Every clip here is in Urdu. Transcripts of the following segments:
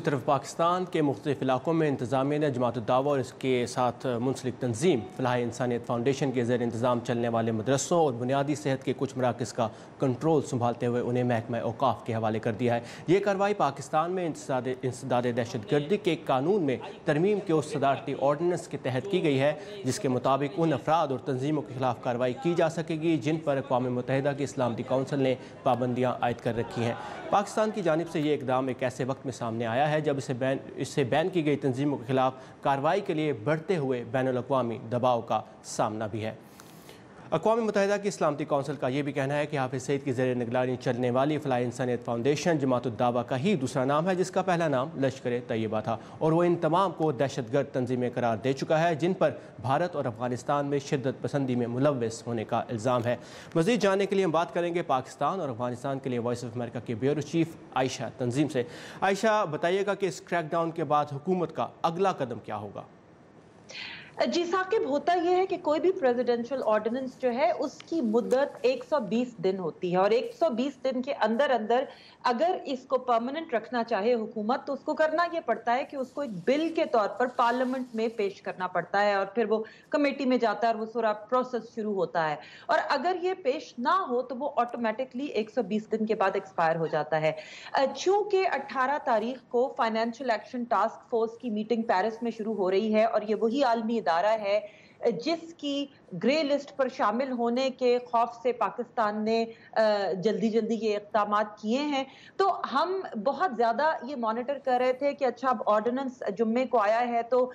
طرف پاکستان کے مختلف علاقوں میں انتظامیہ نے جماعت الدعوہ اور اس کے ساتھ منسلک تنظیم فلاح انسانیت فاؤنڈیشن کے زیر انتظام چلنے والے مدرسوں اور بنیادی صحت کے کچھ مراکز کا کنٹرول سنبھالتے ہوئے انہیں محکمہ اوقاف کے حوالے کر دیا ہے۔ یہ کارروائی پاکستان میں انسداد دہشت گردی کے قانون میں ترمیم کے اس صدارتی آرڈیننس کے تحت کی گئی ہے جس کے مطابق ان افراد اور تنظیموں کے خلاف کارروائی کی جا سکے گی جن پر اقوام متحدہ کی سلامتی کونسل نے پابندیاں عائد کر رکھی ہیں۔ پاکستان کی جانب سے یہ اقدام ایک ایسے وقت میں سامنے آیا ہے جب اس سے بین کی گئی تنظیموں کے خلاف کارروائی کے لیے بڑھتے ہوئے بین الاقوامی دباؤ کا سامنا بھی ہے۔ اقوام متحدہ کی سلامتی کونسل کا یہ بھی کہنا ہے کہ حافظ سعید کی زیر نگرانی چلنے والی فلاح انسانیت فاؤنڈیشن جماعت الدعوہ کا ہی دوسرا نام ہے جس کا پہلا نام لشکر طیبہ تھا اور وہ ان تمام کو دہشت گرد تنظیمیں قرار دے چکا ہے جن پر بھارت اور افغانستان میں شدت پسندی میں ملوث ہونے کا الزام ہے۔ مزید جاننے کے لیے ہم بات کریں گے پاکستان اور افغانستان کے لیے وائس آف امریکہ کے بیورو چیف عائشہ تنظیم سے۔ عائشہ، بتائیے گا کہ اس کریک ڈاؤن کے بعد حکومت کا اگلا قدم کیا ہوگا؟ جی ثاقب، ہوتا یہ ہے کہ کوئی بھی پریزیڈنشل آرڈیننس جو ہے اس کی مدت 120 دن ہوتی ہے اور 120 دن کے اندر اگر اس کو پرماننٹ رکھنا چاہے حکومت تو اس کو کرنا یہ پڑتا ہے کہ اس کو ایک بل کے طور پر پارلیمنٹ میں پیش کرنا پڑتا ہے اور پھر وہ کمیٹی میں جاتا ہے اور وہ سارا پروسیس شروع ہوتا ہے، اور اگر یہ پیش نہ ہو تو وہ آٹومیٹکلی 120 دن کے بعد ایکسپائر ہو جاتا ہے۔ چونکہ 18 تاریخ کو فائنینشل ایکشن ٹاسک فورس کی میٹنگ پیرس میں شروع ہو رہی ہے اور یہ وہی عالمی ادارہ ہے جس کی گرے لسٹ پر شامل ہونے کے خوف سے پاکستان نے جلدی یہ اقدامات کیے ہیں، تو ہم بہت زیادہ یہ مانیٹر کر رہے تھے کہ اچھا اب آرڈیننس جمعے کو آیا ہے تو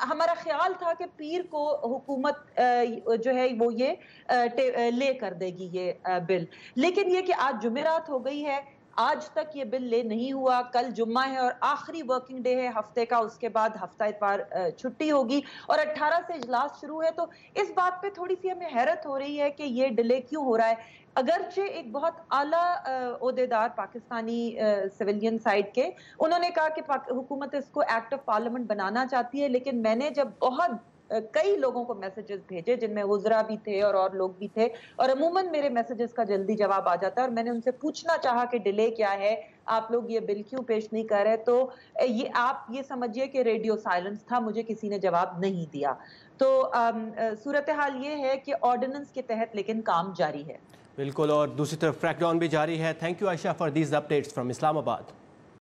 ہمارا خیال تھا کہ پیر کو حکومت جو ہے وہ یہ لے کر دے گی یہ بل، لیکن یہ کہ آج جمعرات ہو گئی ہے، آج تک یہ بل لے نہیں ہوا۔ کل جمعہ ہے اور آخری ورکنگ ڈے ہے ہفتے کا، اس کے بعد ہفتہ اتوار چھٹی ہوگی اور 18 سے اجلاس شروع ہے، تو اس بات پہ تھوڑی سی ہمیں حیرت ہو رہی ہے کہ یہ ڈیلے کیوں ہو رہا ہے۔ اگرچہ ایک بہت اعلیٰ عہدیدار پاکستانی سویلین سائڈ کے انہوں نے کہا کہ حکومت اس کو ایکٹ آف پارلیمنٹ بنانا چاہتی ہے، لیکن میں نے جب کئی لوگوں کو میسیجز بھیجے جن میں وزراء بھی تھے اور لوگ بھی تھے، اور عموماً میرے میسیجز کا جلدی جواب آ جاتا ہے اور میں نے ان سے پوچھنا چاہا کہ ڈیلے کیا ہے، آپ لوگ یہ بل کیوں پیش نہیں کر رہے، تو آپ یہ سمجھیے کہ ریڈیو سائلنس تھا، مجھے کسی نے جواب نہیں دیا۔ تو صورتحال یہ ہے کہ آرڈیننس کے تحت لیکن کام جاری ہے۔ بالکل، اور دوسری طرف کریک ڈاؤن بھی جاری ہے۔ Thank you Ayesha for these updates from اسلام آباد۔